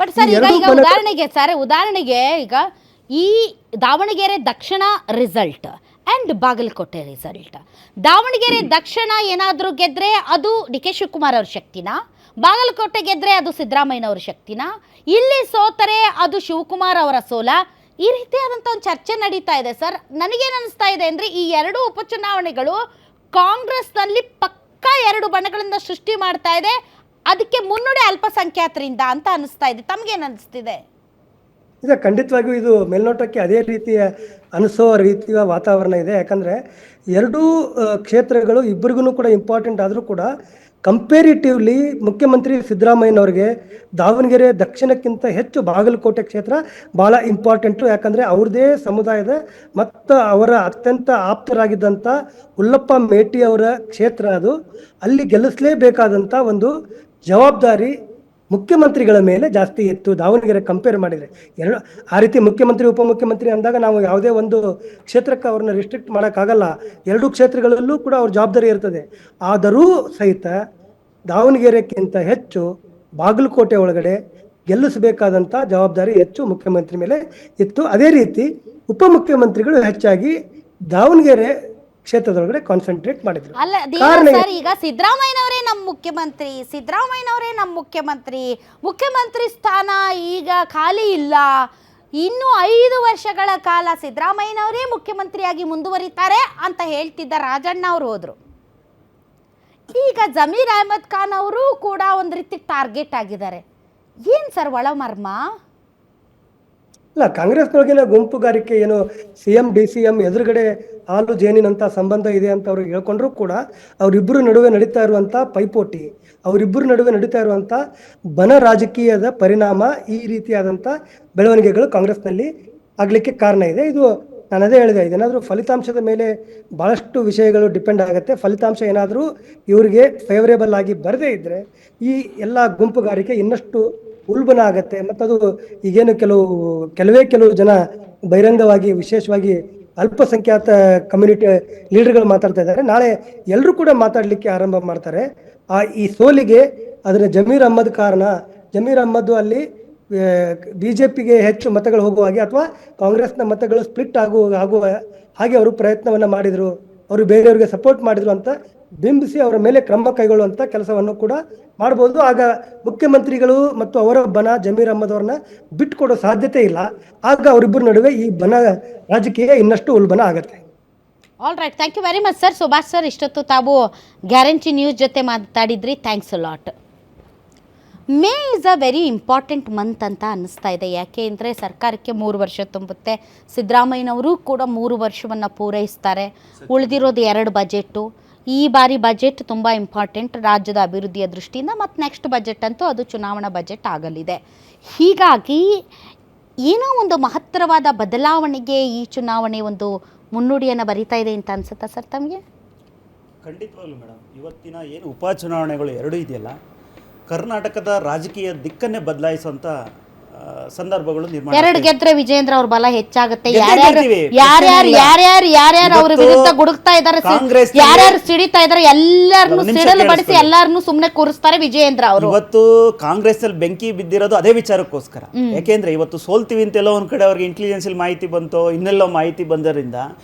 But sir ಉದಾಹರಣೆಗೆ ಈಗ ಈ ದಾವಣಗೆರೆ ದಕ್ಷಿಣ result and Bagalkot result, Davanagere ದಕ್ಷಿಣ ಏನಾದರೂ ಗೆದ್ದರೆ ಅದು ಡಿ ಕೆ ಶಿವಕುಮಾರ್ ಅವ್ರ ಶಕ್ತಿನಾ, ಬಾಗಲಕೋಟೆ ಗೆದ್ದರೆ ಅದು ಸಿದ್ದರಾಮಯ್ಯನವ್ರ ಶಕ್ತಿನಾ, ಇಲ್ಲಿ ಸೋತರೆ ಅದು ಶಿವಕುಮಾರ್ ಅವರ ಸೋಲ, ಈ ರೀತಿಯಾದಂಥ ಒಂದು ಚರ್ಚೆ ನಡೀತಾ ಇದೆ ಸರ್. ನನಗೇನು ಅನಿಸ್ತಾ ಇದೆ ಅಂದರೆ ಈ ಎರಡೂ ಉಪಚುನಾವಣೆಗಳು ಕಾಂಗ್ರೆಸ್ನಲ್ಲಿ ಪಕ್ಕಾ ಎರಡು ಬಣಗಳಿಂದ ಸೃಷ್ಟಿ ಮಾಡ್ತಾ ಇದೆ, ಅದಕ್ಕೆ ಮುನ್ನುಡಿ ಅಲ್ಪಸಂಖ್ಯಾತರಿಂದ ಅಂತ ಅನಿಸ್ತಾ ಇದೆ. ತಮಗೇನು ಅನಿಸ್ತಿದೆ? ಇದು ಖಂಡಿತವಾಗಿಯೂ ಇದು ಮೇಲ್ನೋಟಕ್ಕೆ ಅದೇ ರೀತಿಯ ಅನಿಸೋ ರೀತಿಯ ವಾತಾವರಣ ಇದೆ. ಯಾಕಂದರೆ ಎರಡೂ ಕ್ಷೇತ್ರಗಳು ಇಬ್ಬರಿಗೂ ಕೂಡ ಇಂಪಾರ್ಟೆಂಟ್ ಆದರೂ ಕೂಡ ಕಂಪೇರಿಟಿವ್ಲಿ ಮುಖ್ಯಮಂತ್ರಿ ಸಿದ್ದರಾಮಯ್ಯನವ್ರಿಗೆ ದಾವಣಗೆರೆ ದಕ್ಷಿಣಕ್ಕಿಂತ ಹೆಚ್ಚು ಬಾಗಲಕೋಟೆ ಕ್ಷೇತ್ರ ಭಾಳ ಇಂಪಾರ್ಟೆಂಟು. ಯಾಕಂದರೆ ಅವ್ರದ್ದೇ ಸಮುದಾಯದ ಮತ್ತು ಅವರ ಅತ್ಯಂತ ಆಪ್ತರಾಗಿದ್ದಂಥ ಹುಲ್ಲಪ್ಪ ಮೇಟಿ ಅವರ ಕ್ಷೇತ್ರ ಅದು. ಅಲ್ಲಿ ಗೆಲ್ಲಿಸಲೇಬೇಕಾದಂಥ ಒಂದು ಜವಾಬ್ದಾರಿ ಮುಖ್ಯಮಂತ್ರಿಗಳ ಮೇಲೆ ಜಾಸ್ತಿ ಇತ್ತು ದಾವಣಗೆರೆ ಕಂಪೇರ್ ಮಾಡಿದರೆ. ಎರಡು ಆ ರೀತಿ ಮುಖ್ಯಮಂತ್ರಿ ಉಪಮುಖ್ಯಮಂತ್ರಿ ಅಂದಾಗ ನಾವು ಯಾವುದೇ ಒಂದು ಕ್ಷೇತ್ರಕ್ಕೆ ಅವ್ರನ್ನ ರಿಸ್ಟ್ರಿಕ್ಟ್ ಮಾಡೋಕ್ಕಾಗಲ್ಲ. ಎರಡೂ ಕ್ಷೇತ್ರಗಳಲ್ಲೂ ಕೂಡ ಅವ್ರ ಜವಾಬ್ದಾರಿ ಇರ್ತದೆ. ಆದರೂ ಸಹಿತ ದಾವಣಗೆರೆಕ್ಕಿಂತ ಹೆಚ್ಚು ಬಾಗಲಕೋಟೆ ಒಳಗಡೆ ಗೆಲ್ಲಿಸಬೇಕಾದಂಥ ಜವಾಬ್ದಾರಿ ಹೆಚ್ಚು ಮುಖ್ಯಮಂತ್ರಿ ಮೇಲೆ ಇತ್ತು. ಅದೇ ರೀತಿ ಉಪಮುಖ್ಯಮಂತ್ರಿಗಳು ಹೆಚ್ಚಾಗಿ ದಾವಣಗೆರೆ ಕ್ಷೇತ್ರದೊಳಗಡೆ ಕಾನ್ಸಂಟ್ರೇಟ್ ಮಾಡಿದ್ರು. ಅಲ್ಲ ಸರ್, ಈಗ ಸಿದ್ದರಾಮಯ್ಯನವರೇ ನಮ್ಮ ಮುಖ್ಯಮಂತ್ರಿ ಸ್ಥಾನ ಈಗ ಖಾಲಿ ಇಲ್ಲ, ಇನ್ನು 5 ವರ್ಷಗಳ ಕಾಲ ಸಿದ್ದರಾಮಯ್ಯನವರೇ ಮುಖ್ಯಮಂತ್ರಿಯಾಗಿ ಮುಂದುವರಿತಾರೆ ಅಂತ ಹೇಳ್ತಿದ್ದ ರಾಜಣ್ಣ ಅವರು ಹೋದ್ರು. ಈಗ ಜಮೀರ್ ಅಹಮದ್ ಖಾನ್ ಅವರು ಕೂಡ ಒಂದು ರೀತಿ ಟಾರ್ಗೆಟ್ ಆಗಿದ್ದಾರೆ. ಏನ್ ಸರ್ ಒಳಮರ್ಮ? ಇಲ್ಲ, ಕಾಂಗ್ರೆಸ್ನೊಳಗಿನ ಗುಂಪುಗಾರಿಕೆ ಏನು CM DCM ಎದುರುಗಡೆ ಹಾಲು ಜೇನಿನಂಥ ಸಂಬಂಧ ಇದೆ ಅಂತ ಅವ್ರಿಗೆ ಹೇಳ್ಕೊಂಡ್ರೂ ಕೂಡ ಅವರಿಬ್ಬರು ನಡುವೆ ನಡೀತಾ ಇರುವಂಥ ಪೈಪೋಟಿ, ಅವರಿಬ್ಬರು ನಡುವೆ ನಡೀತಾ ಇರುವಂಥ ಬನ ರಾಜಕೀಯದ ಪರಿಣಾಮ ಈ ರೀತಿಯಾದಂಥ ಬೆಳವಣಿಗೆಗಳು ಕಾಂಗ್ರೆಸ್ನಲ್ಲಿ ಆಗಲಿಕ್ಕೆ ಕಾರಣ ಇದೆ. ಇದು ನಾನು ಅದೇ ಹೇಳಿದೆ, ಇದೇನಾದರೂ ಫಲಿತಾಂಶದ ಮೇಲೆ ಭಾಳಷ್ಟು ವಿಷಯಗಳು ಡಿಪೆಂಡ್ ಆಗುತ್ತೆ. ಫಲಿತಾಂಶ ಏನಾದರೂ ಇವರಿಗೆ ಫೇವರೇಬಲ್ ಆಗಿ ಬರದೇ ಇದ್ದರೆ ಈ ಎಲ್ಲ ಗುಂಪುಗಾರಿಕೆ ಇನ್ನಷ್ಟು ಉಲ್ಬಣ ಆಗುತ್ತೆ. ಮತ್ತು ಅದು ಈಗೇನು ಕೆಲವು ಜನ ಬಹಿರಂಗವಾಗಿ ವಿಶೇಷವಾಗಿ ಅಲ್ಪಸಂಖ್ಯಾತ ಕಮ್ಯುನಿಟಿ ಲೀಡರ್ಗಳು ಮಾತಾಡ್ತಾ ಇದ್ದಾರೆ. ನಾಳೆ ಎಲ್ಲರೂ ಕೂಡ ಮಾತಾಡಲಿಕ್ಕೆ ಆರಂಭ ಮಾಡ್ತಾರೆ. ಈ ಸೋಲಿಗೆ ಅದರ ಜಮೀರ್ ಅಹ್ಮದ್ ಕಾರಣ. ಜಮೀರ್ ಅಹ್ಮದ್ ಅಲ್ಲಿ BJPಗೆ ಹೆಚ್ಚು ಮತಗಳು ಹೋಗುವ ಹಾಗೆ ಅಥವಾ ಕಾಂಗ್ರೆಸ್ನ ಮತಗಳು ಸ್ಪ್ಲಿಟ್ ಆಗುವ ಹಾಗೆ ಅವರು ಪ್ರಯತ್ನವನ್ನು ಮಾಡಿದರು, ಅವರು ಬೇರೆಯವರಿಗೆ ಸಪೋರ್ಟ್ ಮಾಡಿದರು ಅಂತ ಬಿಂಬಿಸಿ ಅವರ ಮೇಲೆ ಕ್ರಮ ಕೈಗೊಳ್ಳುವಂಥ ಕೆಲಸವನ್ನು ಕೂಡ ಮಾಡ್ಬೋದು. ಆಗ ಮುಖ್ಯಮಂತ್ರಿಗಳು ಮತ್ತು ಅವರ ಬನ ಜಮೀರ್ ಅಹ್ಮದ್ ಅವ್ರನ್ನ ಬಿಟ್ಟುಕೊಡೋ ಸಾಧ್ಯತೆ ಇಲ್ಲ. ಆಗ ಅವರಿಬ್ಬರ ನಡುವೆ ಈ ಬನ ರಾಜಕೀಯ ಇನ್ನಷ್ಟು ಉಲ್ಬಣ ಆಗುತ್ತೆ. All right, thank you very much sir. Subhash sir, ಇಷ್ಟೊತ್ತು ತಾವು ಗ್ಯಾರಂಟಿ ನ್ಯೂಸ್ ಜೊತೆ ಮಾತಾಡಿದ್ರಿ, thanks a lot. May is a very important month ಅಂತ ಅನ್ನಿಸ್ತಾ ಇದೆ. ಯಾಕೆ ಅಂದರೆ ಸರ್ಕಾರಕ್ಕೆ 3 ವರ್ಷ ತುಂಬುತ್ತೆ. ಸಿದ್ದರಾಮಯ್ಯನವರು ಕೂಡ 3 ವರ್ಷವನ್ನು ಪೂರೈಸ್ತಾರೆ. ಉಳಿದಿರೋದು 2 ಬಜೆಟು. ಈ ಬಾರಿ ಬಜೆಟ್ ತುಂಬ ಇಂಪಾರ್ಟೆಂಟ್ ರಾಜ್ಯದ ಅಭಿವೃದ್ಧಿಯ ದೃಷ್ಟಿಯಿಂದ. ಮತ್ತು ನೆಕ್ಸ್ಟ್ ಬಜೆಟ್ ಅಂತೂ ಅದು ಚುನಾವಣಾ ಬಜೆಟ್ ಆಗಲಿದೆ. ಹೀಗಾಗಿ ಏನೋ ಒಂದು ಮಹತ್ತರವಾದ ಬದಲಾವಣೆಗೆ ಈ ಚುನಾವಣೆ ಒಂದು ಮುನ್ನುಡಿಯನ್ನು ಬರಿತಾ ಇದೆ ಅಂತ ಅನ್ಸುತ್ತಾ ಸರ್ ತಮಗೆ? ಖಂಡಿತವಾಗ್ಲೂ ಮೇಡಮ್, ಇವತ್ತಿನ ಏನು ಉಪಚುನಾವಣೆಗಳು ಎರಡೂ ಇದೆಯಲ್ಲ, ಕರ್ನಾಟಕದ ರಾಜಕೀಯ ದಿಕ್ಕನ್ನೇ ಬದಲಾಯಿಸುವಂಥ ಸಂದರ್ಭಗಳು ನಿರ್ಮಾಣ. 2 ಗೆದ್ರೆ ವಿಜೇಂದ್ರ ಅವ್ರ ಬಲ ಹೆಚ್ಚಾಗುತ್ತೆ. ಯಾರ್ಯಾರು ಅವ್ರ ವಿರುದ್ಧ ಗುಡುಕ್ತಾ ಇದ್ದಾರೆ, ಯಾರ್ಯಾರು ಸಿಡಿತಾ ಇದ್ದಾರೆ, ಎಲ್ಲರನ್ನು ಸಿಡಲು ಬಡಿಸಿ ಎಲ್ಲರನ್ನು ಸುಮ್ಮನೆ ಕೂರಿಸ್ತಾರೆ ವಿಜೇಂದ್ರ ಅವರು. ಇವತ್ತು ಕಾಂಗ್ರೆಸ್ ಅಲ್ಲಿ ಬೆಂಕಿ ಬಿದ್ದಿರೋದು ಅದೇ ವಿಚಾರಕ್ಕೋಸ್ಕರ. ಯಾಕೆಂದ್ರೆ ಇವತ್ತು ಸೋಲ್ತೀವಿ ಅಂತೆಲ್ಲ ಒಂದ್ ಕಡೆ ಅವ್ರಿಗೆ ಇಂಟೆಲಿಜೆನ್ಸ್ ಮಾಹಿತಿ ಬಂತು, ಇನ್ನೆಲ್ಲೋ ಮಾಹಿತಿ ಬಂದರಿಂದ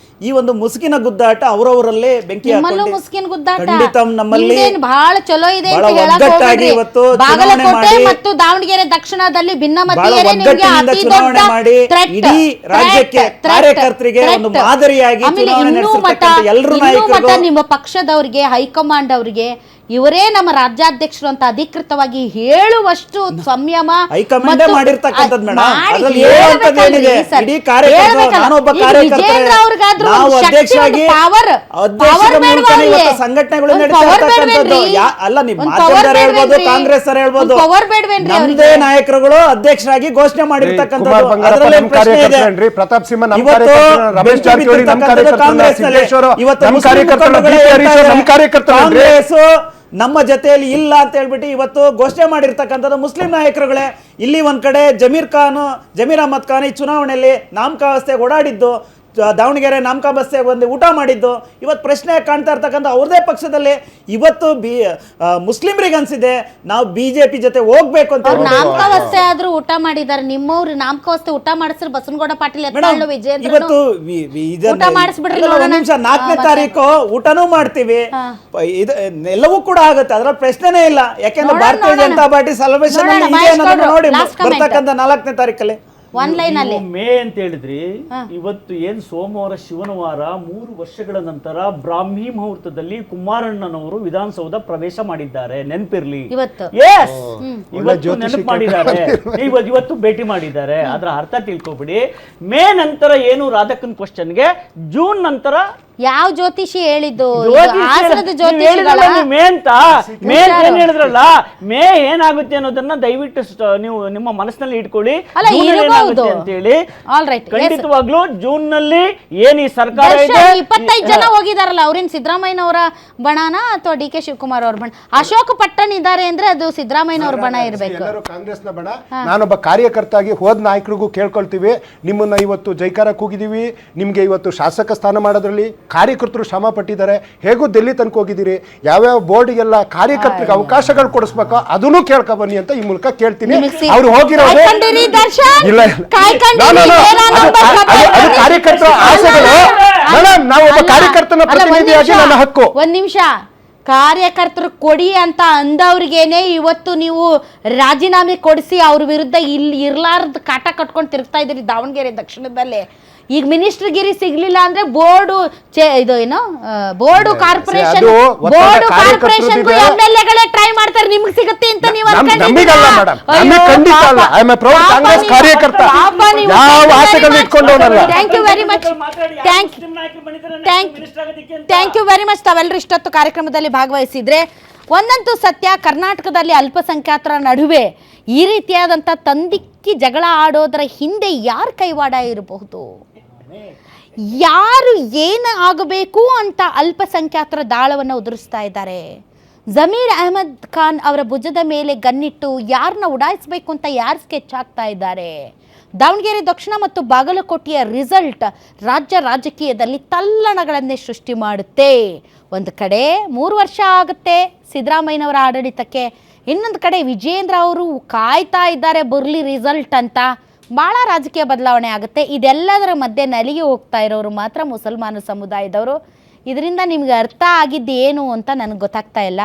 ಈ ಒಂದು ಮುಸುಕಿನ ಗುದ್ದಾಟ ಅವರವರಲ್ಲೇ ಬೆಂಕಿ ಮುಸುಕಿನ ಗುದ್ದಾಟ ಖಂಡಿತ ನಮ್ಮಲ್ಲಿ ಬಹಳ ಚಲೋ ಇದೆ ಅಂತ ಹೇಳಕ್ ಇವತ್ತು ಬಾಗಲಕೋಟೆ ಮತ್ತು ದಾವಣಗೆರೆ ದಕ್ಷಿಣದಲ್ಲಿ ಭಿನ್ನಮತೀಯರೇ ಚುನಾವಣೆ ಮಾಡಿ ಇಡೀ ರಾಜ್ಯಕ್ಕೆ ಕಾರ್ಯಕರ್ತರಿಗೆ ಒಂದು ಮಾದರಿಯಾಗಿ ಚುನಾವಣೆ ನಡೆಸಿರ್ತಕ್ಕಂಥ ಎಲ್ಲರೂ ನಾಯಕರು, ನಿಮ್ಮ ಪಕ್ಷದವರಿಗೆ, ಹೈಕಮಾಂಡ್ ಅವರಿಗೆ ಇವರೇ ನಮ್ಮ ರಾಜ್ಯಾಧ್ಯಕ್ಷರು ಅಂತ ಅಧಿಕೃತವಾಗಿ ಹೇಳುವಷ್ಟು ಸಂಯಮ ಹೈಕಮಾಂಡ್ ಮಾಡಿರ್ತಕ್ಕಂಥದ್ದು ಮೇಡಮ್. ಅದರಲ್ಲಿ ಹೇಳುವಂತದ್ದೇನಿದೆ, ಇಡೀ ಕಾರ್ಯಕರ್ತರು, ನಾನೊಬ್ಬ ಕಾರ್ಯಕರ್ತ, ನಾವು ಅಧ್ಯಕ್ಷರಾಗಿ ಅಧ್ಯಕ್ಷರ ಮೂಲಕ ಇವತ್ತು ಸಂಘಟನೆಗಳು ನಡೆಸ್ತಾ ಇರ್ತಕ್ಕಂಥದ್ದು. ಅಲ್ಲ, ನೀವು ಮಾಧ್ಯಮದವರು ಹೇಳ್ಬೋದು, ಕಾಂಗ್ರೆಸ್ ಅವರು ಹೇಳ್ಬೋದು, ನಮ್ಮದೇ ನಾಯಕರುಗಳು ಅಧ್ಯಕ್ಷರಾಗಿ ಘೋಷಣೆ ಮಾಡಿರ್ತಕ್ಕಂಥದ್ದು. ಅದರಲ್ಲಿ ಪ್ರಶ್ನೆ ಇದೆ. ಇವತ್ತು ಕಾಂಗ್ರೆಸ್ ನಮ್ಮ ಜೊತೆಯಲ್ಲಿ ಇಲ್ಲ ಅಂತ ಹೇಳ್ಬಿಟ್ಟು ಇವತ್ತು ಘೋಷಣೆ ಮಾಡಿರ್ತಕ್ಕಂಥದ್ದು ಮುಸ್ಲಿಂ ನಾಯಕರುಗಳೇ. ಇಲ್ಲಿ ಒಂದ್ ಕಡೆ ಜಮೀರ್ ಅಹಮದ್ ಖಾನ್ ಈ ಚುನಾವಣೆಯಲ್ಲಿ ನಾಮಕಾವಸ್ಥೆಗೆ ಓಡಾಡಿದ್ದು ದಾವಣಗೆರೆ ನಾಮಕ ಬಸ್ಸೆ ಒಂದು ಊಟ ಮಾಡಿದ್ದು. ಇವತ್ತು ಪ್ರಶ್ನೆ ಕಾಣ್ತಾ ಇರ್ತಕ್ಕಂಥ ಅವ್ರದೇ ಪಕ್ಷದಲ್ಲಿ ಇವತ್ತು ಮುಸ್ಲಿಮ್ರಿಗೆ ಅನ್ಸಿದೆ ನಾವು BJP ಜೊತೆ ಹೋಗ್ಬೇಕು ಅಂತ. ಅವ್ರು ನಾಮಕಾವಸ್ಥೆ ಆದ್ರೂ ಊಟ ಮಾಡಿದ್ದಾರೆ. ನಿಮ್ಮವ್ರು ನಾಮಕಾವಸ್ಥೆ ಊಟ ಮಾಡಿಸ್ರು ಬಸವನಗೌಡ ಪಾಟೀಲ್ ಎತ್ತಾಳು ವಿಜೇಂದ್ರ ಇವತ್ತು ಊಟ ಮಾಡಿಸ್ಬಿಡ್ರಿ. 4ನೇ ತಾರೀಕು ಊಟನೂ ಮಾಡ್ತೀವಿ, ಎಲ್ಲವೂ ಕೂಡ ಆಗುತ್ತೆ, ಅದರ ಪ್ರಶ್ನೆನೇ ಇಲ್ಲ. ಯಾಕೆಂದ್ರೆ ಭಾರತೀಯ ಜನತಾ ಪಾರ್ಟಿ ಸೆಲೆಬ್ರೇಷನ್ ನೋಡಿ ಬರ್ತಕ್ಕಂಥ 4ನೇ ತಾರೀಕಲ್ಲಿ ಒನ್ ಲೈನ್ ಅಲ್ಲಿ ಮೇ ಅಂತ ಹೇಳಿದ್ರಿ. ಇವತ್ತು ಏನ್ ಸೋಮವಾರ ಶಿವನವಾರ 3 ವರ್ಷಗಳ ನಂತರ ಬ್ರಾಹ್ಮಿ ಮುಹೂರ್ತದಲ್ಲಿ ಕುಮಾರಣ್ಣನವರು ವಿಧಾನಸೌಧ ಪ್ರವೇಶ ಮಾಡಿದ್ದಾರೆ. ನೆನಪಿರ್ಲಿ, ಇವತ್ತು ಇವತ್ತು ನೆನಪು ಮಾಡಿದ್ದಾರೆ, ಇವತ್ತು ಭೇಟಿ ಮಾಡಿದ್ದಾರೆ. ಅದರ ಅರ್ಥ ತಿಳ್ಕೊಬಿಡಿ. ಮೇ ನಂತರ ಏನು ರಾಧಕ್ಕನ್ ಕ್ವಶನ್ಗೆ ಜೂನ್ ನಂತರ ಯಾವ ಜ್ಯೋತಿಷಿ ಹೇಳಿದ್ದು? ಮೇ ಅಂತ ಮೇ ಏನ್ ಹೇಳಿದ್ರಲ್ಲ, ಮೇ ಏನಾಗುತ್ತೆ ಅನ್ನೋದನ್ನ ದಯವಿಟ್ಟು ನೀವು ನಿಮ್ಮ ಮನಸ್ಸಿನಲ್ಲಿ ಇಟ್ಕೊಳ್ಳಿ. ಅಂತ ಹೇಳಿ ಖಂಡಿತವಾಗ್ಲೂ ಜೂನ್ ನಲ್ಲಿ ಏನ್ ಈ ಸರ್ಕಾರ ಇದೆ 25 ಜನ ಹೋಗಿದಾರಲ್ಲ, ಅವ್ರೇನ್ ಸಿದ್ದರಾಮಯ್ಯನವರ ಬಣನ ಅಥವಾ DK ಶಿವಕುಮಾರ್ ಅವ್ರ ಬಣ? ಅಶೋಕ್ ಪಟ್ಟಣ್ ಇದ್ದಾರೆ ಅಂದ್ರೆ ಅದು ಸಿದ್ದರಾಮಯ್ಯನವ್ರ ಬಣ ಇರ್ಬೇಕು. ಕಾಂಗ್ರೆಸ್ನ ಬಣ. ನಾನೊಬ್ಬ ಕಾರ್ಯಕರ್ತಾಗಿ ಹೋದ ನಾಯಕರಿಗೂ ಕೇಳ್ಕೊಳ್ತೀವಿ, ನಿಮ್ಮನ್ನ ಇವತ್ತು ಜೈಕಾರ ಕೂಗಿದೀವಿ, ನಿಮ್ಗೆ ಇವತ್ತು ಶಾಸಕ ಸ್ಥಾನ ಮಾಡೋದ್ರಲ್ಲಿ ಕಾರ್ಯಕರ್ತರು ಶ್ರಮ ಪಟ್ಟಿದ್ದಾರೆ. ಹೇಗೂ ದಿಲ್ಲಿ ತನಕ ಹೋಗಿದ್ದೀರಿ, ಯಾವ್ಯಾವ ಬೋರ್ಡ್ಗೆಲ್ಲ ಕಾರ್ಯಕರ್ತರಿಗೆ ಅವಕಾಶಗಳು ಕೊಡಿಸ್ಬೇಕು ಅದನ್ನು ಕೇಳ್ಕೊ ಬನ್ನಿ ಅಂತ ಈ ಮೂಲಕ ಕೇಳ್ತೀನಿ. ಅವ್ರು ಹೋಗಿರೋದು ಇಲ್ಲ, ಕಾರ್ಯಕರ್ತರ ಆಸೆಗಳು. ನಾವು ಒಬ್ಬ ಕಾರ್ಯಕರ್ತನ ಪ್ರತಿನಿಧಿಯಾಗಿ ನನ್ನ ಹಕ್ಕು. ಒಂದ್ ನಿಮಿಷ, ಕಾರ್ಯಕರ್ತರು ಕೊಡಿ ಅಂತ ಅಂದವ್ರಿಗೇನೆ ಇವತ್ತು ನೀವು ರಾಜೀನಾಮೆ ಕೊಡಿಸಿ ಅವ್ರ ವಿರುದ್ಧ ಇಲ್ಲಿ ಇರ್ಲಾರ್ದ ಕಾಟ ಕಟ್ಕೊಂಡು ತಿರುಗ್ತಾ ಇದ್ದೀರಿ ದಾವಣಗೆರೆ ದಕ್ಷಿಣದಲ್ಲೇ. ಈಗ ಮಿನಿಸ್ಟರ್ ಗಿರಿ ಸಿಗ್ಲಿಲ್ಲ ಅಂದ್ರೆ ಬೋರ್ಡು ಇದು ಏನೋ ಬೋರ್ಡು ಕಾರ್ಪೊರೇಷನ್ MLAಗಳೇ ಟ್ರೈ ಮಾಡ್ತಾರೆ ನಿಮ್ಗೆ ಸಿಗುತ್ತೆ ಅಂತ ನೀವು thank you very much. Thank you very much. ತಾವೆಲ್ಲರೂ ಇಷ್ಟೊತ್ತು ಕಾರ್ಯಕ್ರಮದಲ್ಲಿ ಭಾಗವಹಿಸಿದ್ರೆ ಒಂದಂತೂ ಸತ್ಯ, ಕರ್ನಾಟಕದಲ್ಲಿ ಅಲ್ಪಸಂಖ್ಯಾತರ ನಡುವೆ ಈ ರೀತಿಯಾದಂಥ ತಂದಿಕ್ಕಿ ಜಗಳ ಆಡೋದರ ಹಿಂದೆ ಯಾರ ಕೈವಾಡ ಇರಬಹುದು? ಯಾರು ಏನು ಆಗಬೇಕು ಅಂತ ಅಲ್ಪಸಂಖ್ಯಾತರ ದಾಳವನ್ನು ಉದುರಿಸ್ತಾ ಇದ್ದಾರೆ? ಜಮೀರ್ ಅಹಮದ್ ಖಾನ್ ಅವರ ಭುಜದ ಮೇಲೆ ಗನ್ನಿಟ್ಟು ಯಾರನ್ನ ಉಡಾಯಿಸಬೇಕು ಅಂತ ಯಾರು ಸ್ಕೆಚ್ ಆಗ್ತಾ ಇದ್ದಾರೆ? ದಾವಣಗೆರೆ ದಕ್ಷಿಣ ಮತ್ತು ಬಾಗಲಕೋಟೆಯ ರಿಸಲ್ಟ್ ರಾಜ್ಯ ರಾಜಕೀಯದಲ್ಲಿ ತಲ್ಲಣಗಳನ್ನೇ ಸೃಷ್ಟಿ ಮಾಡುತ್ತೆ. ಒಂದು ಕಡೆ 3 ವರ್ಷ ಆಗುತ್ತೆ ಸಿದ್ದರಾಮಯ್ಯನವರ ಆಡಳಿತಕ್ಕೆ, ಇನ್ನೊಂದು ಕಡೆ ವಿಜೇಂದ್ರ ಅವರು ಕಾಯ್ತಾ ಇದ್ದಾರೆ ಬರಲಿ ರಿಸಲ್ಟ್ ಅಂತ. ಭಾಳ ರಾಜಕೀಯ ಬದಲಾವಣೆ ಆಗುತ್ತೆ. ಇದೆಲ್ಲದರ ಮಧ್ಯೆ ನಲಿಗೆ ಹೋಗ್ತಾ ಇರೋರು ಮಾತ್ರ ಮುಸಲ್ಮಾನ ಸಮುದಾಯದವರು. ಇದರಿಂದ ನಿಮ್ಗೆ ಅರ್ಥ ಆಗಿದ್ದು ಏನು ಅಂತ ನನಗೆ ಗೊತ್ತಾಗ್ತಾ ಇಲ್ಲ.